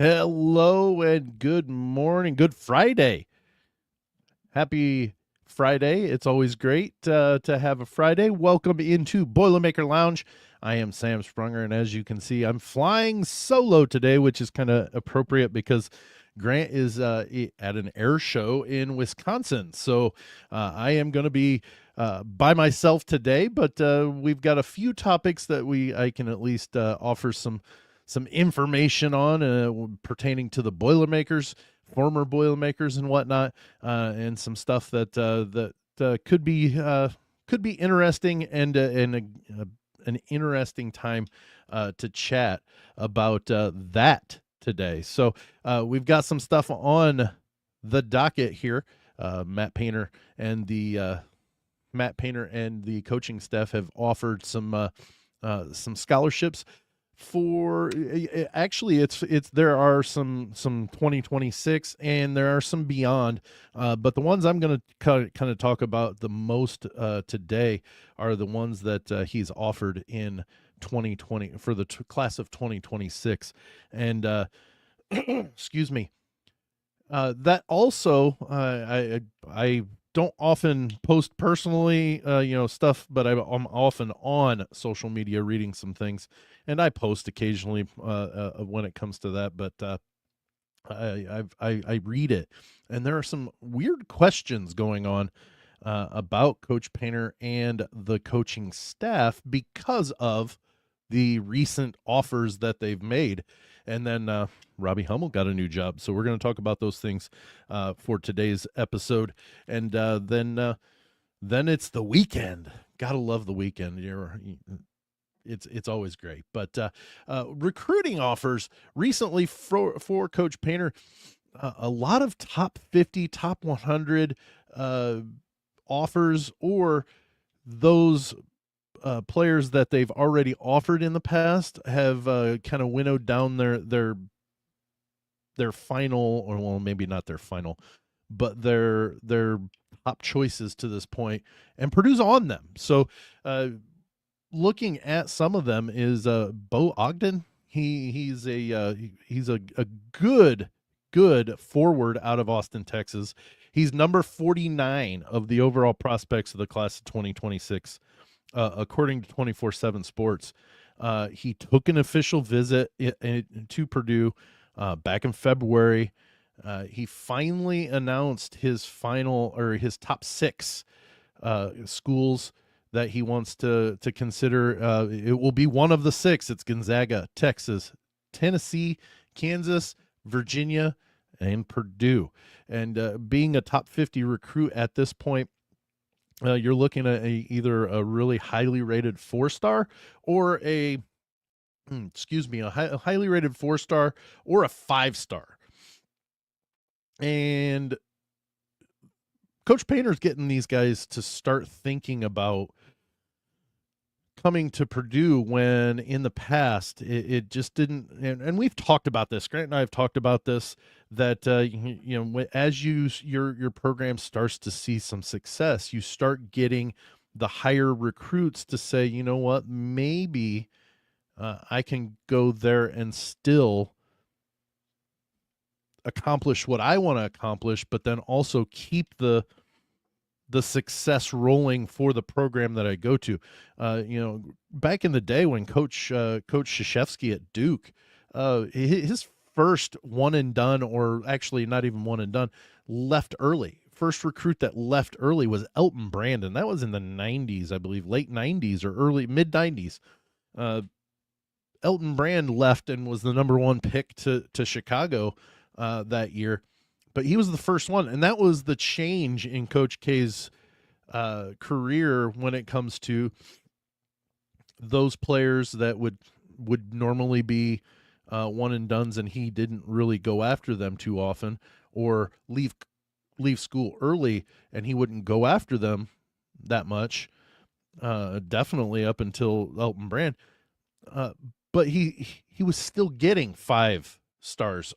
Hello and good morning. Good Friday. Happy Friday. It's always great to have a Friday. Welcome into Boilermaker Lounge. I am Sam Sprunger, and as you can see, I'm flying solo today, which is kind of appropriate because Grant is at an air show in Wisconsin. So I am going to be by myself today, but we've got a few topics that I can at least offer some information on pertaining to the Boilermakers, former Boilermakers, and whatnot, and some stuff that could be interesting and an interesting time to chat about that today. So we've got some stuff on the docket here. Matt Painter and the coaching staff have offered some scholarships for actually it's there are some 2026 and there are some beyond, but the ones I'm going to kind of talk about the most today are the ones that he's offered in 2020 for the class of 2026. And excuse me, that also I don't often post personally, stuff, but I'm often on social media reading some things, and I post occasionally when it comes to that. But I read it, and there are some weird questions going on about Coach Painter and the coaching staff because of the recent offers that they've made. And then Robbie Hummel got a new job. So we're going to talk about those things for today's episode. And then it's the weekend. Gotta love the weekend. It's always great. But recruiting offers recently for Coach Painter, a lot of top 50, top 100 offers, or those players that they've already offered in the past have kind of winnowed down their final, or well, maybe not their final, but their top choices to this point, and Purdue's on them. So looking at some of them is Bo Ogden. He's a good forward out of Austin, Texas. He's number 49 of the overall prospects of the class of 2026. According to 24/7 Sports. He took an official visit to Purdue back in February. He finally announced his top 6 schools that he wants to consider. It will be one of the 6. It's Gonzaga, Texas, Tennessee, Kansas, Virginia, and Purdue. And being a top 50 recruit at this point, you're looking at either a really highly rated 4-star or a highly rated 4-star or a 5-star. And Coach Painter's getting these guys to start thinking about coming to Purdue when in the past it just didn't. And we've talked about this. Grant and I have talked about this, that as your program starts to see some success, you start getting the higher recruits to say, you know what, maybe I can go there and still accomplish what I want to accomplish, but then also keep the success rolling for the program that I go to. Back in the day when Coach Krzyzewski at Duke, his first one and done, or actually not even one and done, left early. First recruit that left early was Elton Brandon. That was in the 90s, I believe, late 90s or early mid 90s. Elton Brand left and was the number 1 pick to Chicago that year. But he was the first one, and that was the change in Coach K's career when it comes to those players that would normally be one and dones, and he didn't really go after them too often, or leave school early, and he wouldn't go after them that much. Definitely up until Elton Brand, but he was still getting 5 stars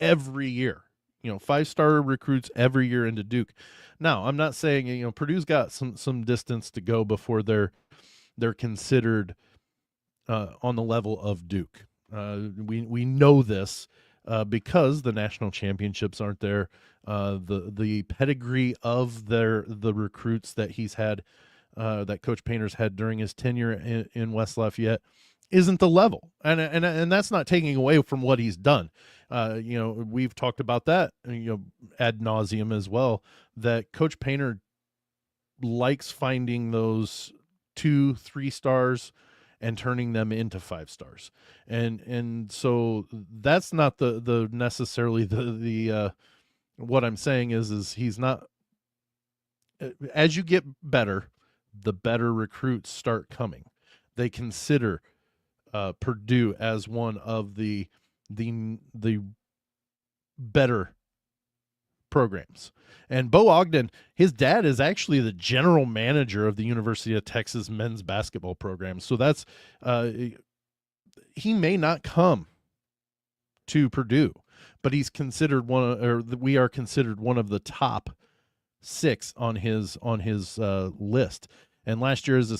every year. 5-star recruits every year into Duke. Now, I'm not saying, Purdue's got some distance to go before they're considered on the level of Duke. We know this, because the national championships aren't there. The pedigree of the recruits that he's had, that Coach Painter's had during his tenure in West Lafayette, isn't the level, and that's not taking away from what he's done. We've talked about that, ad nauseum as well. That Coach Painter likes finding those 2-3 stars and turning them into 5 stars, and so that's not the necessarily the what I'm saying is he's not. As you get better, the better recruits start coming. They consider Purdue as one of the better programs. And Bo Ogden, his dad is actually the general manager of the University of Texas men's basketball program. So that's he may not come to Purdue, but he's considered we are considered one of the top 6 on his list. And last year as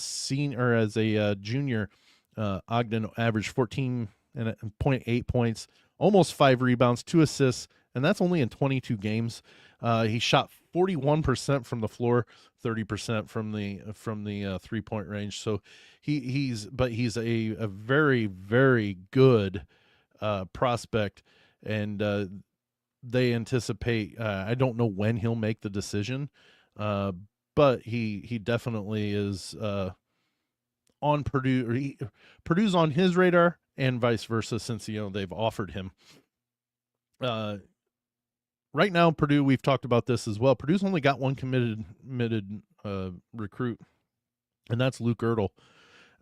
a junior, Ogden averaged 14.8 points, almost 5 rebounds, 2 assists, and that's only in 22 games. He shot 41% from the floor, 30% from the 3-point range. So he's a very, very good prospect, and they anticipate. I don't know when he'll make the decision, but he definitely is on Purdue. Purdue's on his radar, and vice versa, since they've offered him. Right now, Purdue, we've talked about this as well. Purdue's only got one committed recruit, and that's Luke Ertl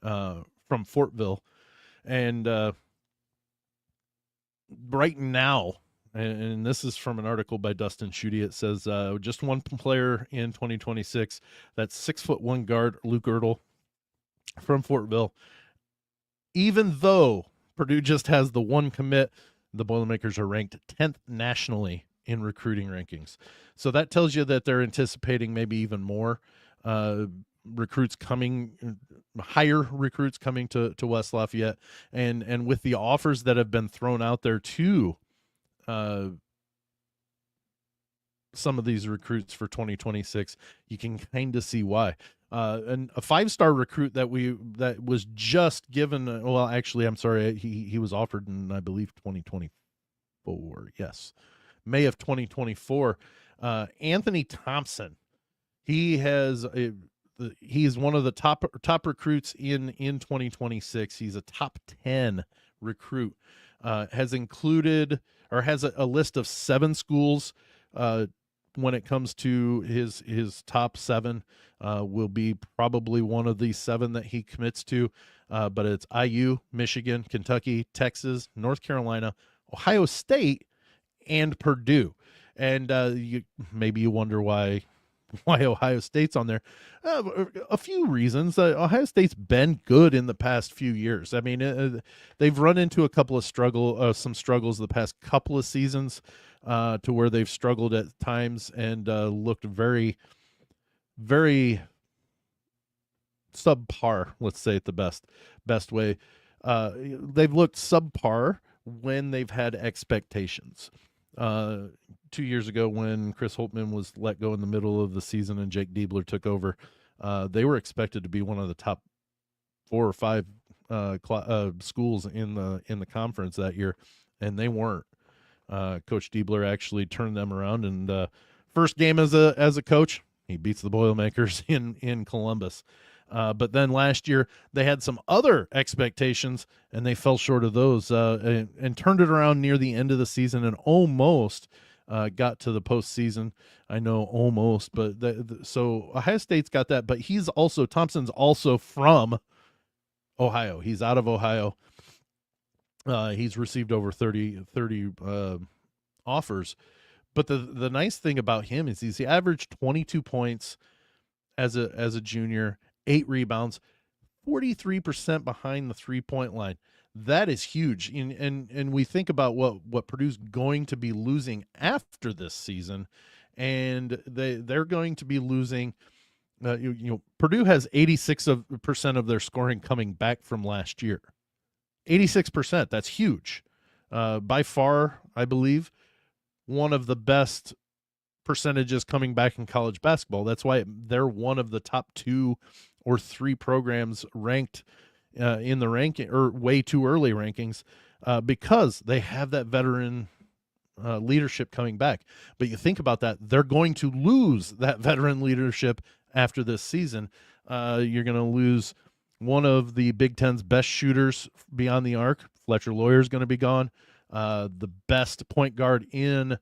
from Fortville. And right now, and this is from an article by Dustin Schutte, it says just one player in 2026. That's 6'1" guard Luke Ertl from Fortville. Even though Purdue just has the one commit, the Boilermakers are ranked 10th nationally in recruiting rankings. So that tells you that they're anticipating maybe even more recruits coming, higher recruits coming to West Lafayette. And with the offers that have been thrown out there to some of these recruits for 2026, you can kind of see why. And a 5-star recruit that was just given, well, actually, I'm sorry, he was offered in, I believe, 2024. Yes. May of 2024, Anthony Thompson. He's one of the top recruits in 2026. He's a top 10 recruit. Has included or has a list of 7 schools. When it comes to his top 7, will be probably one of these 7 that he commits to. But it's IU, Michigan, Kentucky, Texas, North Carolina, Ohio State, and Purdue. And maybe you wonder why Ohio State's on there. A few reasons. Ohio State's been good in the past few years. I mean, they've run into a couple of some struggles the past couple of seasons, to where they've struggled at times and looked very, very subpar. Let's say it the best way. They've looked subpar when they've had expectations. 2 years ago, when Chris Holtman was let go in the middle of the season and Jake Diebler took over, they were expected to be one of the top 4 or 5 schools in the conference that year, and they weren't. Coach Diebler actually turned them around, and first game as a coach, he beats the Boilermakers in Columbus. But then last year they had some other expectations, and they fell short of those, and turned it around near the end of the season and almost got to the postseason. I know almost, but so Ohio State's got that. But Thompson's also from Ohio. He's out of Ohio. He's received over 30 offers. But the nice thing about him is he averaged 22 points as a junior, 8 rebounds, 43% behind the 3-point line. That is huge. And we think about what Purdue's going to be losing after this season, and they're going to be losing. Purdue has 86% of their scoring coming back from last year. 86%. That's huge. By far, I believe, one of the best percentages coming back in college basketball. That's why they're one of the top 2 or 3 programs ranked in the ranking, or way too early rankings, because they have that veteran leadership coming back. But you think about that, they're going to lose that veteran leadership after this season. You're going to lose one of the Big Ten's best shooters beyond the arc. Fletcher Lawyer's going to be gone. The best point guard in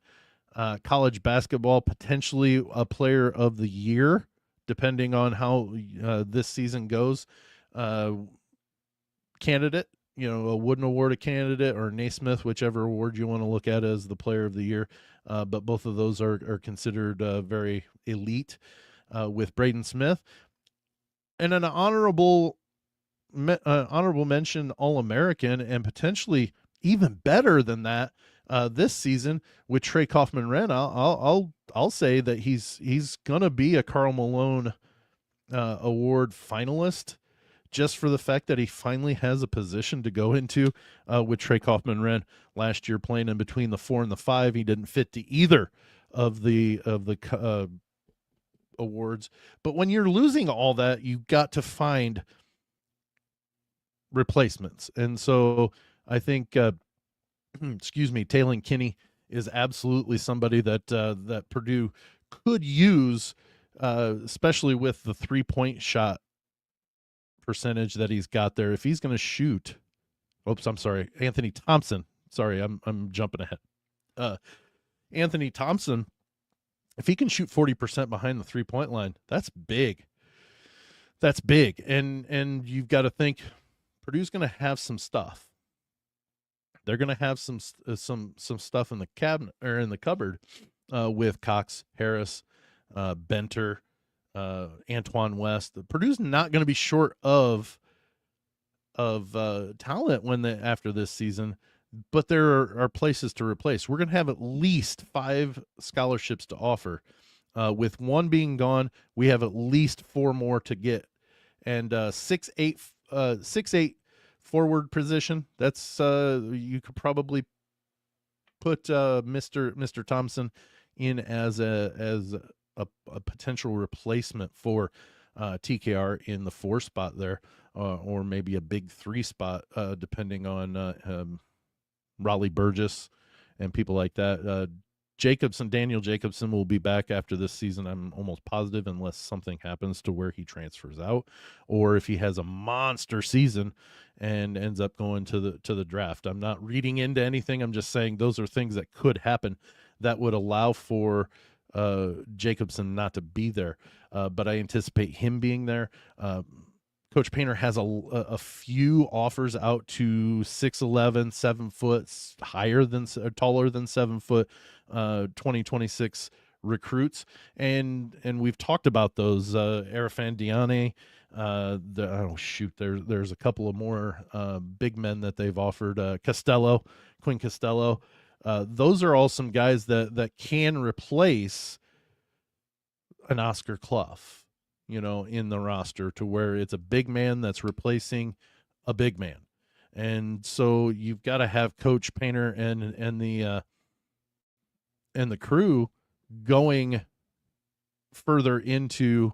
college basketball, potentially a player of the year, depending on how this season goes. Candidate, a Wooden Award candidate, or Naismith, whichever award you want to look at as the player of the year. But both of those are considered very elite, with Braden Smith. And an honorable mention All-American, and potentially even better than that this season with Trey Kaufman-Renn. I'll say that he's gonna be a Karl Malone award finalist, just for the fact that he finally has a position to go into. With Trey Kaufman-Renn last year playing in between the 4 and the 5, he didn't fit to either of the awards. But when you're losing all that, you've got to find replacements. And so I think Taylon Kinney is absolutely somebody that Purdue could use, especially with the 3-point shot percentage that he's got there. If he's going to shoot, Anthony Thompson. Sorry, I'm jumping ahead. Anthony Thompson, if he can shoot 40% behind the 3-point line, that's big. That's big. And you've got to think Purdue's going to have some stuff. They're going to have some stuff in the cabinet, or in the cupboard, with Cox, Harris, Benter, Antoine West. Purdue's not going to be short of talent after this season, but there are places to replace. We're going to have at least 5 scholarships to offer. With one being gone, we have at least 4 more to get. And 6'8" forward position, that's you could probably put Mr. Thompson in as a potential replacement for TKR in the 4 spot there, or maybe a big 3 spot, depending on Raleigh Burgess and people like that. Daniel Jacobson will be back after this season, I'm almost positive, unless something happens to where he transfers out, or if he has a monster season and ends up going to the draft. I'm not reading into anything. I'm just saying those are things that could happen that would allow for Jacobson not to be there. But I anticipate him being there. Coach Painter has a few offers out to 6'11", 7 foot, taller than 7 foot, 2026 recruits, and we've talked about those. Arafan Diane. There's a couple of more big men that they've offered. Quinn Costello. Those are all some guys that can replace an Oscar Clough, in the roster, to where it's a big man that's replacing a big man. And so you've got to have Coach Painter and the crew going further into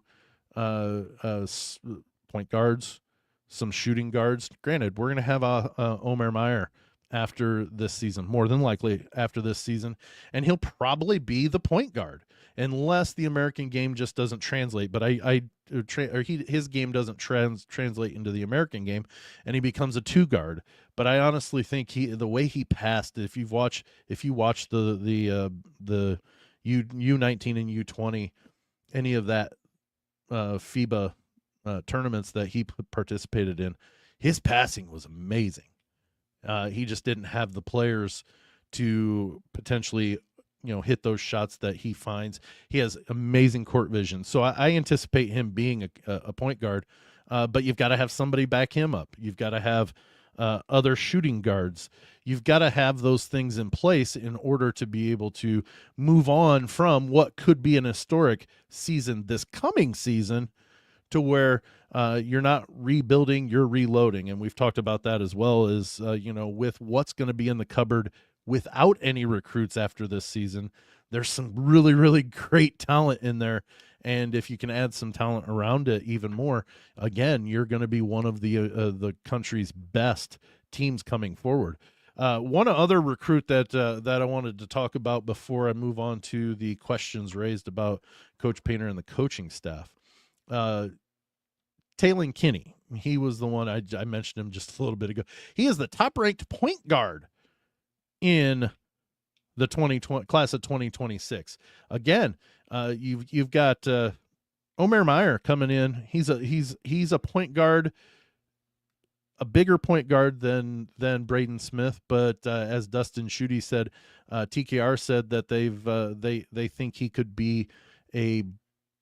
point guards, some shooting guards. Granted, we're going to have Omer Meyer after this season, more than likely after this season, and he'll probably be the point guard, unless the American game just doesn't translate. But his game doesn't translate into the American game, and he becomes a 2 guard. But I honestly think the way he passed, if you watch the U19 and U20, any of that FIBA tournaments that he participated in, his passing was amazing. He just didn't have the players to potentially, hit those shots that he finds. He has amazing court vision. So I anticipate him being a point guard, but you've got to have somebody back him up. You've got to have other shooting guards. You've got to have those things in place in order to be able to move on from what could be an historic season this coming season to where you're not rebuilding, you're reloading. And we've talked about that as well as, with what's going to be in the cupboard without any recruits after this season. There's some really, really great talent in there. And if you can add some talent around it even more, again, you're going to be one of the country's best teams coming forward. One other recruit that I wanted to talk about before I move on to the questions raised about Coach Painter and the coaching staff. Taylon Kinney, he was the one I mentioned him just a little bit ago. He is the top-ranked point guard in the 2020 class of 2026. Again, you've got Omer Meyer coming in. He's a point guard, a bigger point guard than Braden Smith, but as Dustin Schutte said, TKR said that they think he could be a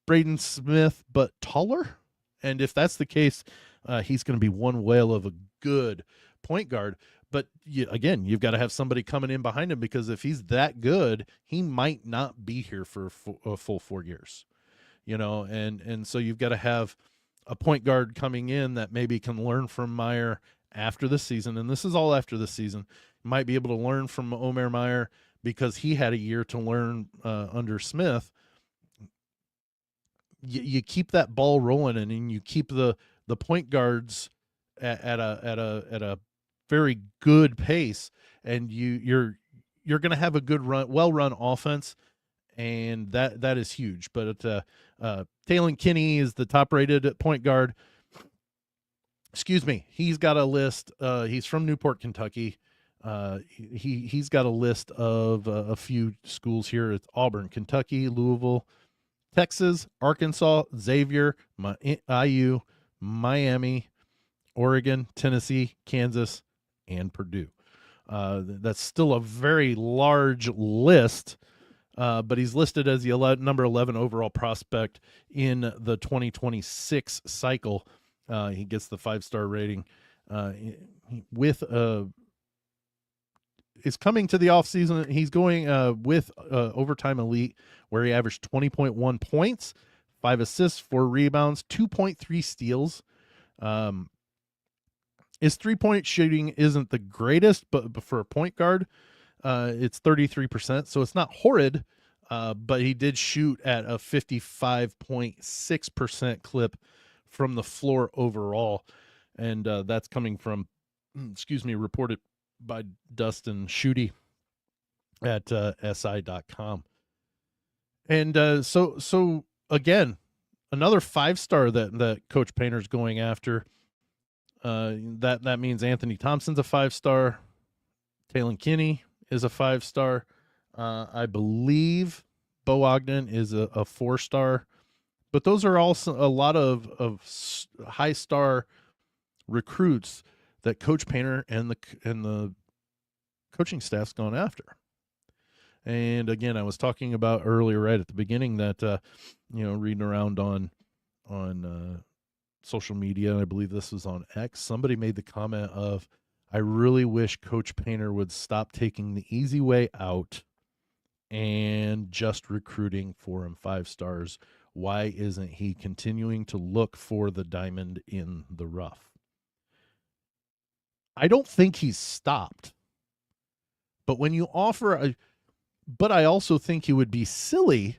Braden Smith but taller. And if that's the case, he's going to be one whale of a good point guard. But again, you've got to have somebody coming in behind him, because if he's that good, he might not be here for a full 4 years, and so you've got to have a point guard coming in that maybe can learn from Meyer after the season. And this is all after the season. You might be able to learn from Omer Meyer because he had a year to learn under Smith. You keep that ball rolling, and you keep the point guards at a very good pace, and you're going to have a good well-run offense, and that is huge. But Taylon Kinney is the top-rated point guard. Excuse me. He's got a list. He's from Newport, Kentucky. He's got a list of a few schools here. It's Auburn, Kentucky, Louisville, Texas, Arkansas, Xavier, IU, Miami, Oregon, Tennessee, Kansas, and Purdue. That's still a very large list, but he's listed as the number 11 overall prospect in the 2026 cycle. He gets the 5-star rating is coming to the offseason. He's going with Overtime Elite, where he averaged 20.1 points, 5 assists, 4 rebounds, 2.3 steals. His 3-point shooting isn't the greatest, but for a point guard, it's 33%, so it's not horrid, but he did shoot at a 55.6% clip from the floor overall, and that's coming from, reported by Dustin Schutte at SI.com. And so again, another 5-star that Coach Painter's going after. That means Anthony Thompson's a 5-star. Taylon Kinney is a 5-star. I believe Bo Ogden is a 4-star. But those are also a lot of high-star recruits that Coach Painter and the coaching staff's gone after. And again, I was talking about earlier, right at the beginning, that reading around on social media, and I believe this was on X, somebody made the comment of, I really wish Coach Painter would stop taking the easy way out and just recruiting 4 and 5 stars. Why isn't he continuing to look for the diamond in the rough? I don't think he's stopped. But when you offer but I also think he would be silly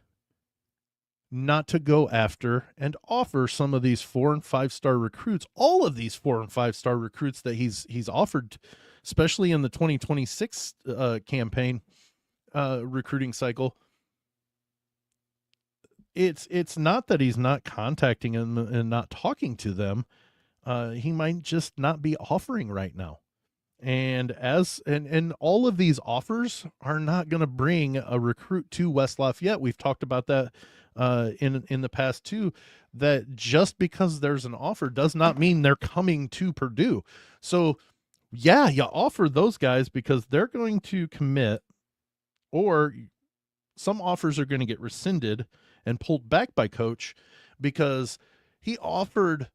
not to go after and offer some of these 4 and 5-star recruits, all of these 4 and 5-star recruits that he's offered, especially in the 2026 campaign recruiting cycle. It's not that he's not contacting them and not talking to them. He might just not be offering right now. And all of these offers are not going to bring a recruit to West Lafayette. We've talked about that in the past too, that just because there's an offer does not mean they're coming to Purdue. So yeah, you offer those guys because they're going to commit, or some offers are going to get rescinded and pulled back by Coach, because he offered,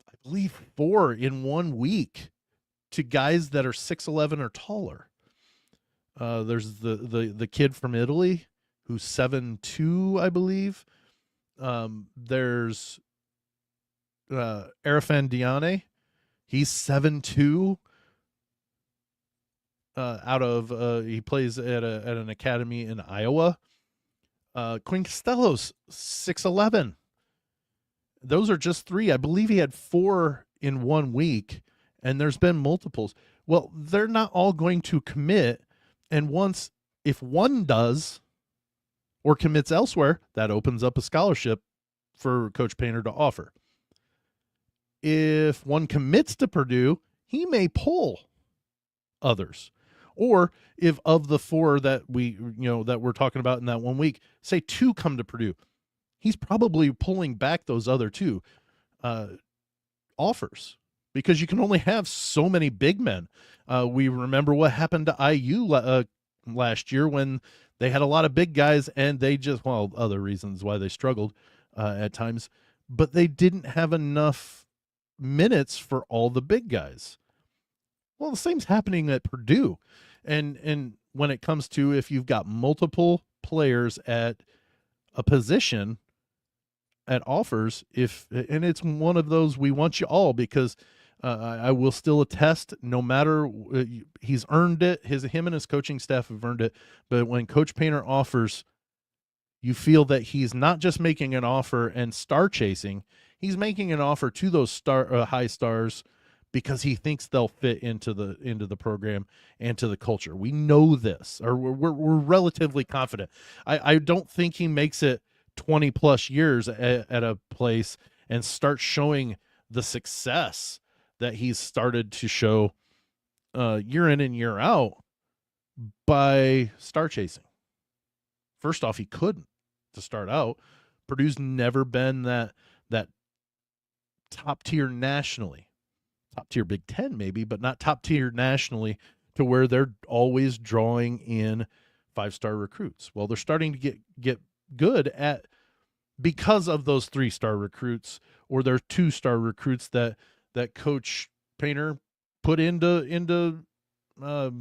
I believe, 4 in 1 week to guys that are 6'11" or taller. There's the kid from Italy who's 7'2", I believe. There's Arafan Diane, he's 7'2". Out of he plays at an academy in Iowa. Quinn Costello's 6'11". Those are just three. I believe he had 4 in 1 week, and there's been multiples. Well, they're not all going to commit, and if one does or commits elsewhere, that opens up a scholarship for Coach Painter to offer. If one commits to Purdue, he may pull others. Or if of the 4 that we're talking about in that 1 week, say 2 come to Purdue, he's probably pulling back those other 2 offers, because you can only have so many big men. We remember what happened to IU last year when they had a lot of big guys, and they just, other reasons why they struggled at times, but they didn't have enough minutes for all the big guys. Well, the same's happening at Purdue. And when it comes to, if you've got multiple players at a position at offers, and it's one of those, we want you all, because I will still attest, no matter, he's earned it. Him and his coaching staff have earned it. But when Coach Painter offers, you feel that he's not just making an offer and star chasing. He's making an offer to those high stars, because he thinks they'll fit into the program and to the culture. We know this, or we're relatively confident. I don't think he makes it 20 plus years at a place and starts showing the success that he's started to show year in and year out by star chasing. First off, he couldn't to start out. Purdue's never been that top tier nationally. Top tier Big Ten maybe, but not top tier nationally, to where they're always drawing in 5-star recruits. Well, they're starting to get good at, because of those 3-star recruits, or their 2-star recruits that Coach Painter put into or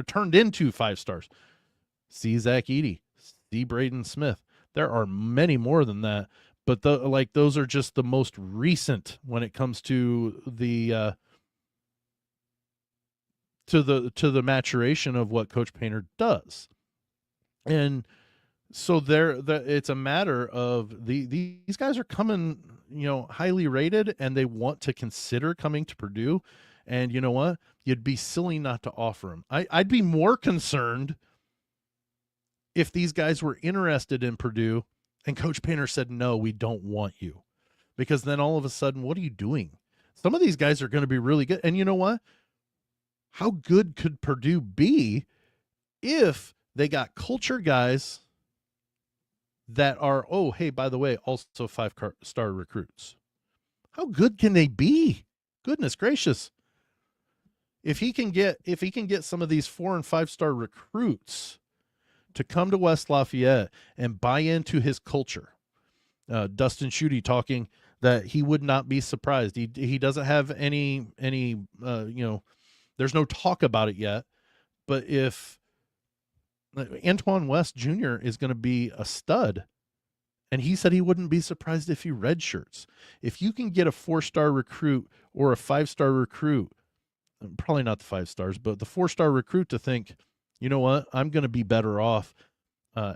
turned into 5 stars. See Zach Edey, see Braden Smith. There are many more than that. But those are just the most recent when it comes to the maturation of what Coach Painter does. And so it's a matter of these guys are coming, highly rated, and they want to consider coming to Purdue. And you know what? You'd be silly not to offer them. I'd be more concerned if these guys were interested in Purdue and Coach Painter said, no, we don't want you. Because then all of a sudden, what are you doing? Some of these guys are going to be really good. And you know what? How good could Purdue be if they got culture guys that are, oh, hey, by the way, also 5-star recruits? How good can they be? Goodness gracious. If he can get some of these 4- and 5-star recruits to come to West Lafayette and buy into his culture. Dustin Schutte talking that he would not be surprised. He doesn't have any there's no talk about it yet, but if Antoine West Jr. is going to be a stud, and he said he wouldn't be surprised if he redshirts. If you can get a 4-star recruit or a 5-star recruit, probably not the 5 stars, but the 4-star recruit to think, you know what, I'm going to be better off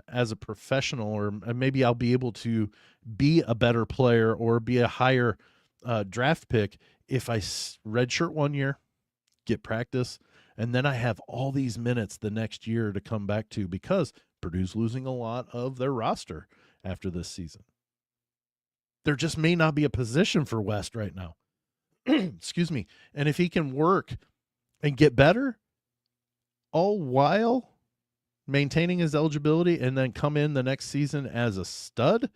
as a professional, or maybe I'll be able to be a better player or be a higher draft pick if I redshirt 1 year, get practice, and then I have all these minutes the next year to come back to, because Purdue's losing a lot of their roster after this season. There just may not be a position for West right now. Excuse me. And if he can work and get better, all while maintaining his eligibility, and then come in the next season as a stud,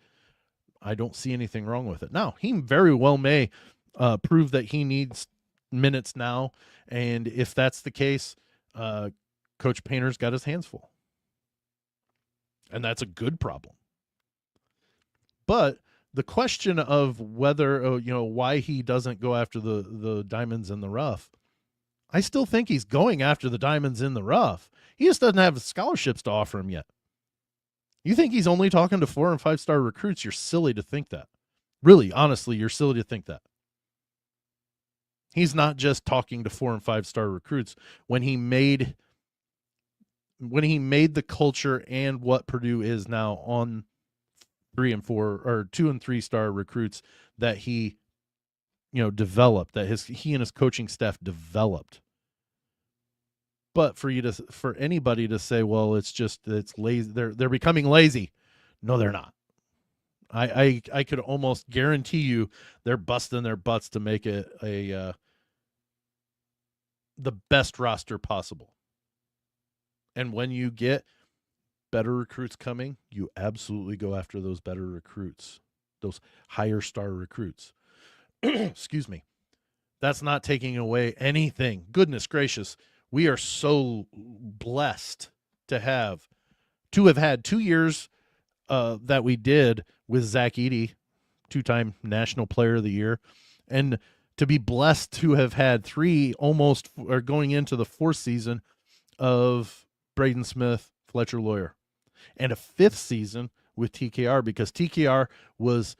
I don't see anything wrong with it. Now, he very well may prove that he needs minutes now, and if that's the case, Coach Painter's got his hands full. And that's a good problem. But the question of whether, why he doesn't go after the diamonds in the rough, I still think he's going after the diamonds in the rough. He just doesn't have scholarships to offer him yet. You think he's only talking to 4- and 5-star recruits? You're silly to think that. Really, honestly, you're silly to think that. He's not just talking to 4 and 5-star recruits. When he made the culture and what Purdue is now on 3 and 4 or 2 and 3-star recruits that he developed, that he and his coaching staff developed. But for anybody to say, well, it's lazy, they're becoming lazy. No, they're not. I could almost guarantee you they're busting their butts to make it the best roster possible. And when you get better recruits coming, you absolutely go after those better recruits, those higher star recruits. Excuse me. That's not taking away anything. Goodness gracious. We are so blessed to have had 2 years that we did with Zach Edey, 2-time National Player of the Year, and to be blessed to have had 3 almost or going into the 4th season of Braden Smith, Fletcher Lawyer, and a 5th season with TKR, because TKR was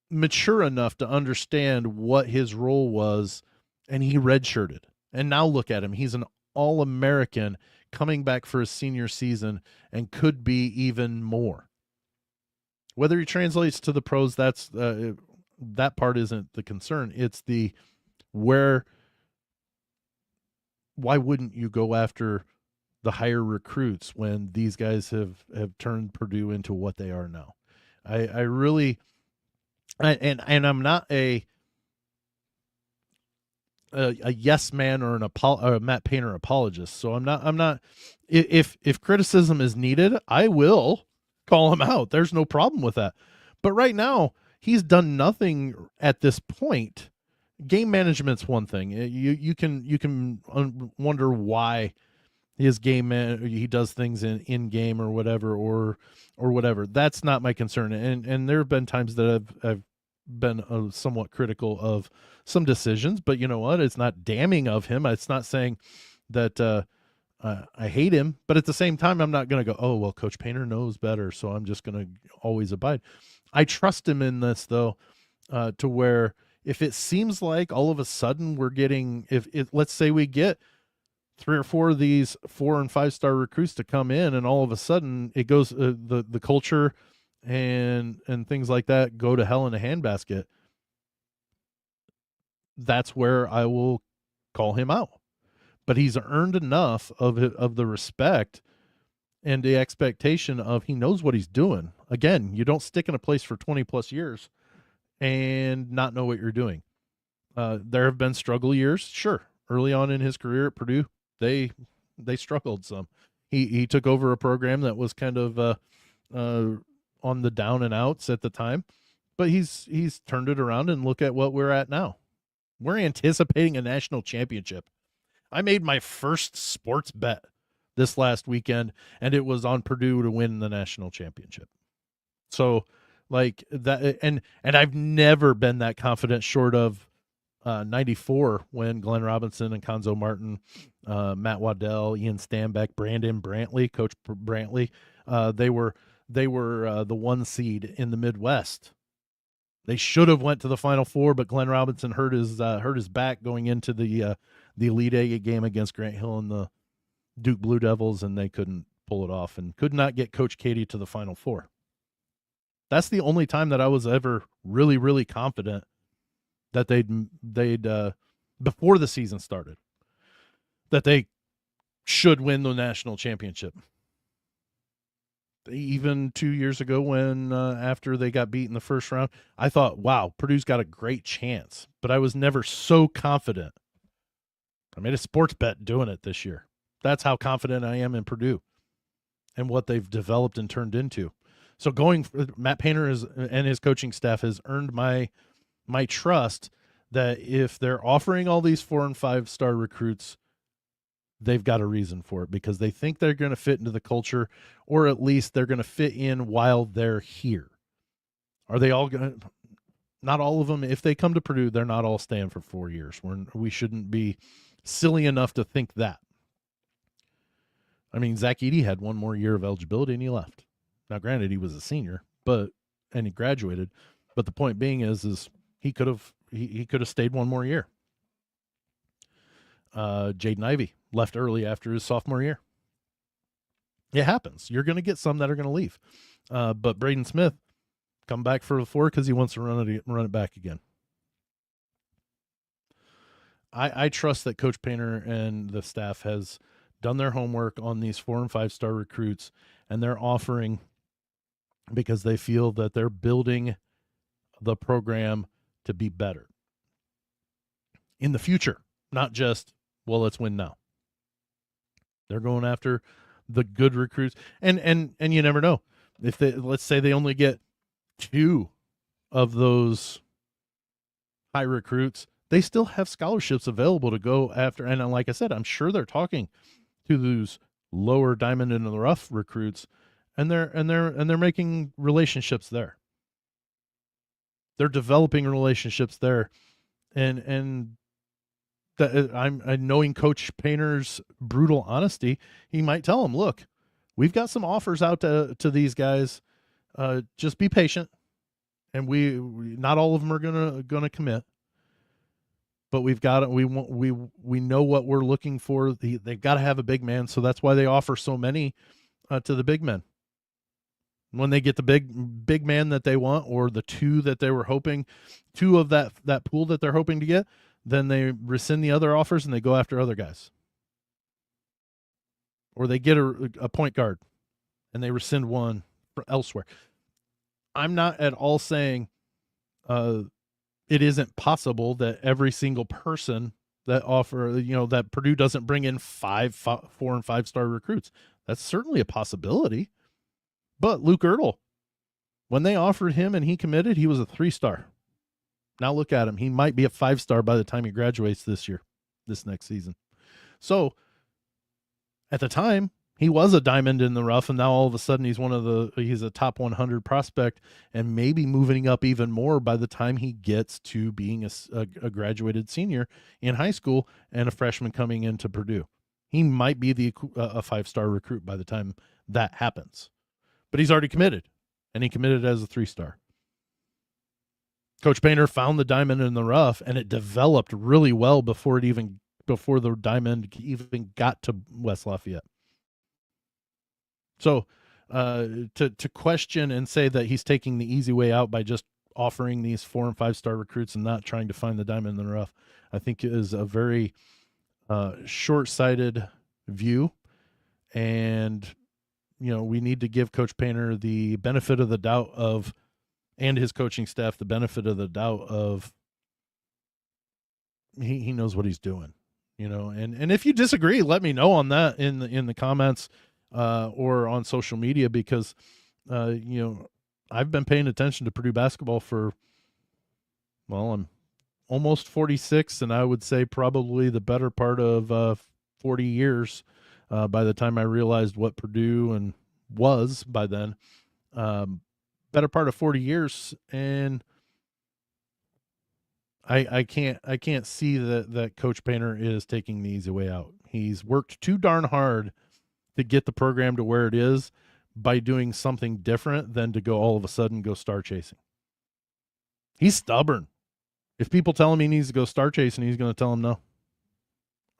mature enough to understand what his role was, and he redshirted. And now look at him. He's an All-American coming back for his senior season and could be even more. Whether he translates to the pros, that part isn't the concern. It's why wouldn't you go after the higher recruits when these guys have turned Purdue into what they are now? I really, and I'm not a yes man or a Matt Painter apologist. So I'm not. If criticism is needed, I will call him out. There's no problem with that. But right now, he's done nothing at this point. Game management's one thing. You can wonder why his he does things in game or whatever or whatever. That's not my concern. And there have been times that I've been somewhat critical of some decisions, but you know what? It's not damning of him. It's not saying that I hate him, but at the same time, I'm not going to go, oh, well, Coach Painter knows better, so I'm just going to always abide. I trust him in this, though, to where if it seems like all of a sudden we're getting, if let's say we get 3 or 4 of these 4 and 5-star recruits to come in, and all of a sudden it goes, the culture and things like that go to hell in a handbasket, that's where I will call him out. But he's earned enough of the respect and the expectation of he knows what he's doing. Again, you don't stick in a place for 20 plus years and not know what you're doing. There have been struggle years, sure. Early on in his career at Purdue, they struggled some. He took over a program that was kind of on the down and outs at the time, but he's turned it around, and look at what we're at now. We're anticipating a national championship. I made my first sports bet this last weekend, and it was on Purdue to win the national championship. So like that, and I've never been that confident short of 94 when Glenn Robinson and Conzo Martin, Matt Waddell, Ian Stanback, Brandon Brantley, Coach Brantley, they were the 1 seed in the Midwest. They should have went to the Final Four, but Glenn Robinson hurt his back going into the Elite Eight game against Grant Hill and the Duke Blue Devils, and they couldn't pull it off and could not get Coach Katie to the Final Four. That's the only time that I was ever really, really confident that they'd before the season started, that they should win the national championship. Even 2 years ago when after they got beat in the first round, I thought, wow, Purdue's got a great chance, but I was never so confident. I made a sports bet doing it this year. That's how confident I am in Purdue and what they've developed and turned into. So Matt Painter and his coaching staff has earned my trust that if they're offering all these 4 and 5-star recruits, they've got a reason for it, because they think they're going to fit into the culture, or at least they're going to fit in while they're here. Are they all going to? Not all of them. If they come to Purdue, they're not all staying for 4 years. We shouldn't be silly enough to think that. I mean, Zach Edey had 1 more year of eligibility and he left. Now, granted, he was a senior, but and he graduated. But the point being is he could have stayed one more year. Jaden Ivey left early after his sophomore year. It happens. You're going to get some that are going to leave. But Braden Smith come back for the 4 because he wants to run it back again. I trust that Coach Painter and the staff has done their homework on these 4 and 5 star recruits, and they're offering because they feel that they're building the program to be better in the future, not just, well, let's win now. They're going after the good recruits, and you never know if let's say they only get 2 of those high recruits, they still have scholarships available to go after. And like I said, I'm sure they're talking to those lower diamond in the rough recruits, and they're making relationships there. They're developing relationships there, and that I'm knowing Coach Painter's brutal honesty. He might tell them, "Look, we've got some offers out to these guys. Just be patient, and we not all of them are gonna commit." But we've got it. We know what we're looking for. They've got to have a big man, so that's why they offer so many to the big men. When they get the big man that they want, or the 2 that they were hoping, 2 of that pool that they're hoping to get, then they rescind the other offers and they go after other guys. Or they get a point guard and they rescind one elsewhere. I'm not at all saying it isn't possible that every single person that that Purdue doesn't bring in 4 and 5 star recruits. That's certainly a possibility. But Luke Ertl, when they offered him and he committed, he was a 3 star. Now look at him. He might be a 5 star by the time he graduates this next season. So at the time, he was a diamond in the rough, and now all of a sudden he's a top 100 prospect, and maybe moving up even more by the time he gets to being a graduated senior in high school and a freshman coming into Purdue. He might be a 5 star recruit by the time that happens. But he's already committed, and he committed as a 3 star. Coach Painter found the diamond in the rough, and it developed really well before the diamond even got to West Lafayette. So to question and say that he's taking the easy way out by just offering these 4 and 5 star recruits and not trying to find the diamond in the rough, I think is a very short-sighted view. And we need to give Coach Painter the benefit of the doubt and his coaching staff the benefit of the doubt of he knows what he's doing, and if you disagree, let me know on that in the comments or on social media, because I've been paying attention to Purdue basketball I'm almost 46, and I would say probably the better part of 40 years by the time I realized what Purdue was by then. Better part of 40 years, and I can't see that Coach Painter is taking the easy way out. He's worked too darn hard to get the program to where it is by doing something different than to go all of a sudden go star chasing. He's stubborn. If people tell him he needs to go star chasing, he's going to tell them no.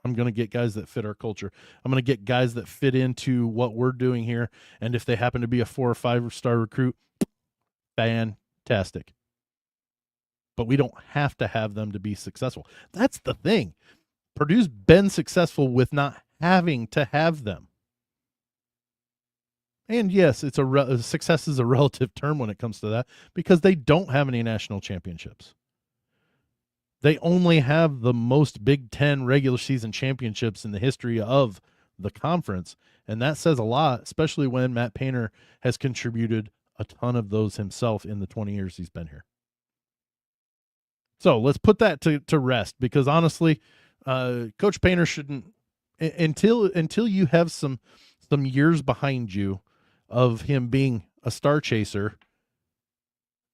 I'm going to get guys that fit our culture. I'm going to get guys that fit into what we're doing here. And if they happen to be a 4 or 5 star recruit, fantastic. But we don't have to have them to be successful. That's the thing. Purdue's been successful with not having to have them. And yes, success is a relative term when it comes to that, because they don't have any national championships. They only have the most Big Ten regular season championships in the history of the conference, and that says a lot, especially when Matt Painter has contributed a ton of those himself in the 20 years he's been here. So let's put that to rest, because honestly, Coach Painter shouldn't, until you have some years behind you of him being a star chaser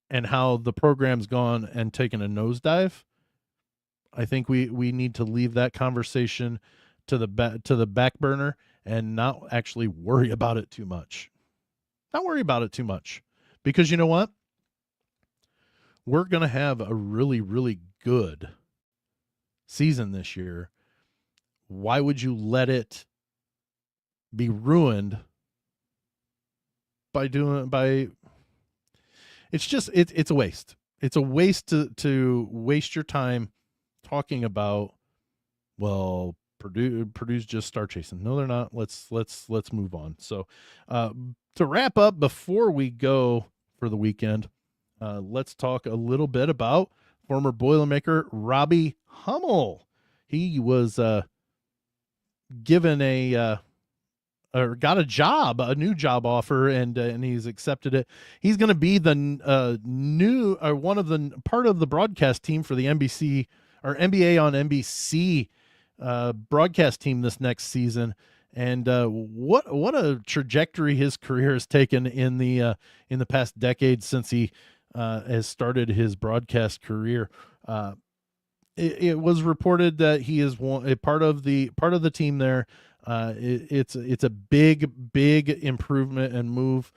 and how the program's gone and taken a nosedive. I think we need to leave that conversation to the back burner and not actually worry about it too much. Not worry about it too much, because you know what? we're going to have a really, really good season this year. Why would you let it be ruined by it's a waste. It's a waste to waste your time talking about, well, Purdue's just star chasing. No, they're not. Let's move on. So to wrap up before we go for the weekend, let's talk a little bit about former Boilermaker Robbie Hummel. He was given or got a new job offer, and he's accepted it. He's going to be the new or one of the part of the broadcast team for the NBC or NBA on NBC broadcast team this next season. And what a trajectory his career has taken in the past decade since he has started his broadcast career. It was reported that he is a part of the team there. It's a big improvement and move.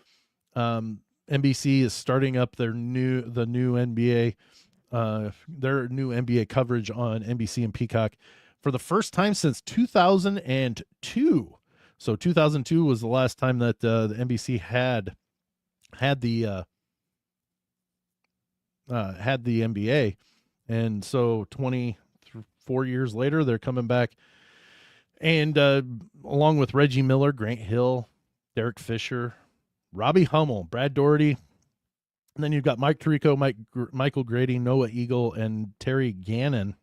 NBC is starting up the new NBA, their new NBA coverage on NBC and Peacock for the first time since 2002. So 2002 was the last time that the NBC had the NBA, and so 24 years later, they're coming back. And along with Reggie Miller, Grant Hill, Derek Fisher, Robbie Hummel, Brad Doherty, and then you've got Mike Tirico, Michael Grady, Noah Eagle, and Terry Gannon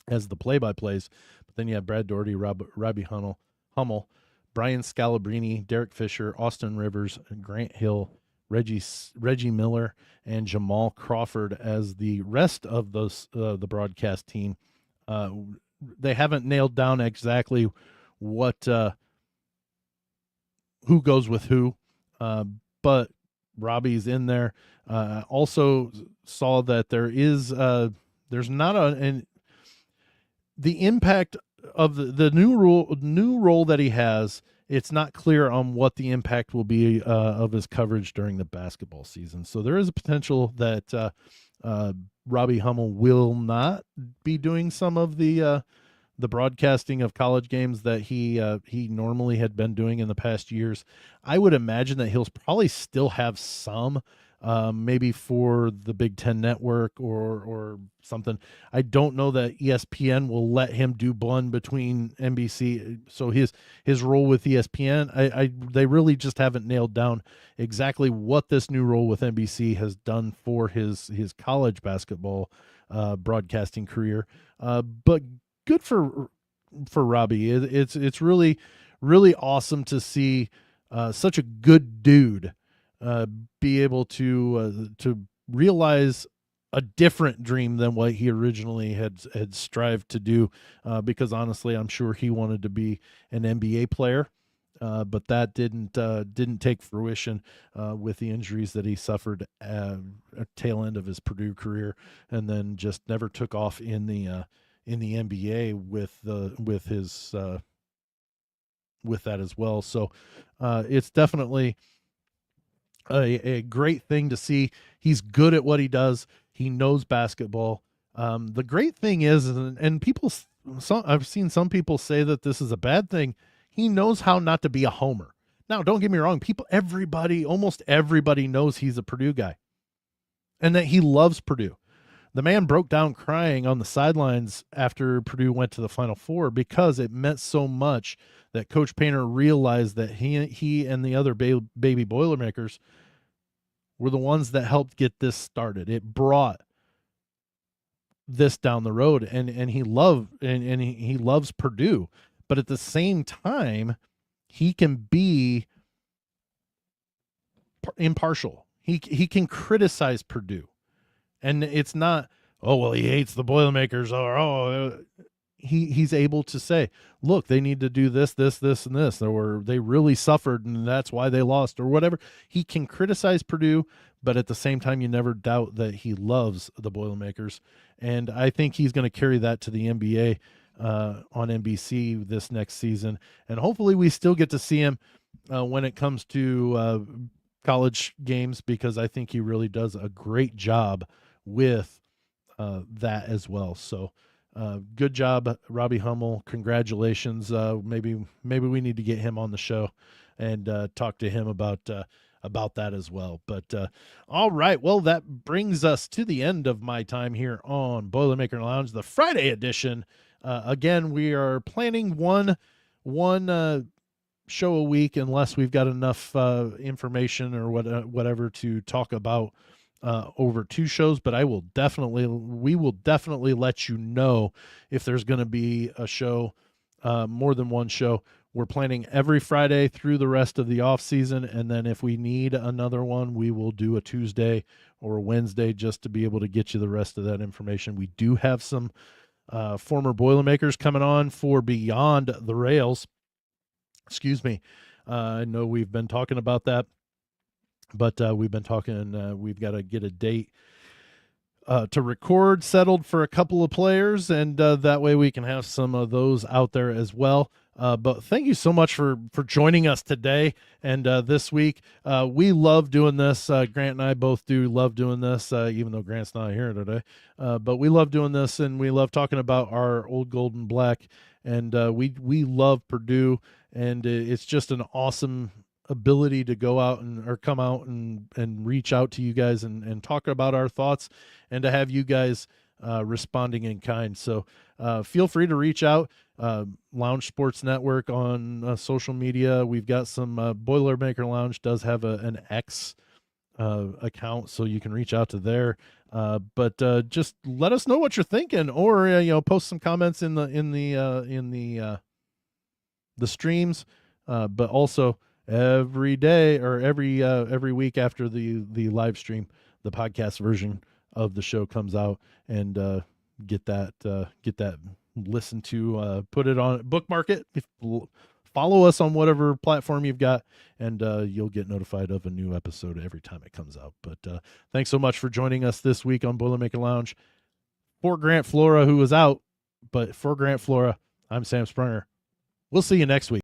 as the play-by-plays. But then you have Brad Doherty, Robbie Hummel, Brian Scalabrine, Derek Fisher, Austin Rivers, Grant Hill, Reggie Miller, and Jamal Crawford as the rest of the broadcast team. They haven't nailed down exactly what who goes with who, but Robbie's in there. Also saw that there's not the impact of the new role that he has. It's not clear on what the impact will be of his coverage during the basketball season. So there is a potential that Robbie Hummel will not be doing some of the broadcasting of college games that he normally had been doing in the past years. I would imagine that he'll probably still have some, maybe for the Big Ten Network or something. I don't know that ESPN will let him do one between NBC. So his role with ESPN, they really just haven't nailed down exactly what this new role with NBC has done for his college basketball broadcasting career. But good for Robbie. It's really, really awesome to see such a good dude be able to realize a different dream than what he originally had strived to do. Because honestly, I'm sure he wanted to be an NBA player, but that didn't take fruition with the injuries that he suffered at tail end of his Purdue career, and then just never took off in the NBA with that as well. So it's definitely a great thing to see. He's good at what he does. He knows basketball. The great thing is, and I've seen some people say that this is a bad thing. He knows how not to be a homer. Now, don't get me wrong. Almost everybody knows he's a Purdue guy and that he loves Purdue. The man broke down crying on the sidelines after Purdue went to the Final Four because it meant so much that Coach Painter realized that he and the other baby Boilermakers were the ones that helped get this started. It brought this down the road, and he loves Purdue, but at the same time, he can be impartial. He can criticize Purdue. And it's not, oh, well, he hates the Boilermakers, or he's able to say, look, they need to do this, and this, or they really suffered and that's why they lost, or whatever. He can criticize Purdue, but at the same time, you never doubt that he loves the Boilermakers. And I think he's going to carry that to the NBA on NBC this next season. And hopefully we still get to see him when it comes to college games, because I think he really does a great job with that as well. So good job, Robbie Hummel. Congratulations. Maybe we need to get him on the show and talk to him about that as well. But all right, well, that brings us to the end of my time here on Boilermaker Lounge, the Friday edition. Again, we are planning one show a week unless we've got enough information or whatever to talk about over 2 shows. But we will definitely let you know if there's going to be a show, more than one show. We're planning every Friday through the rest of the off season, and then if we need another one, we will do a Tuesday or a Wednesday just to be able to get you the rest of that information. We do have some former Boilermakers coming on for Beyond the Rails. Excuse me. I know we've been talking about that, but we've been talking. We've got to get a date to record settled for a couple of players, and that way we can have some of those out there as well. But thank you so much for joining us today and this week. We love doing this. Grant and I both do love doing this, even though Grant's not here today. But we love doing this, and we love talking about our old gold and black. And we love Purdue, and it's just an awesome ability to go out or come out and reach out to you guys and talk about our thoughts, and to have you guys responding in kind. So feel free to reach out. Lounge Sports Network on social media. We've got some Boilermaker Lounge does have an X account, so you can reach out to there. But just let us know what you're thinking, or post some comments in the streams. But also every day or every week after the live stream, the podcast version of the show comes out, and get that listened to, put it on, bookmark it, follow us on whatever platform you've got, and you'll get notified of a new episode every time it comes out. But thanks so much for joining us this week on Boilermaker Lounge. For Grant Flora, who was out, but for Grant Flora, I'm Sam Sprunger. We'll see you next week.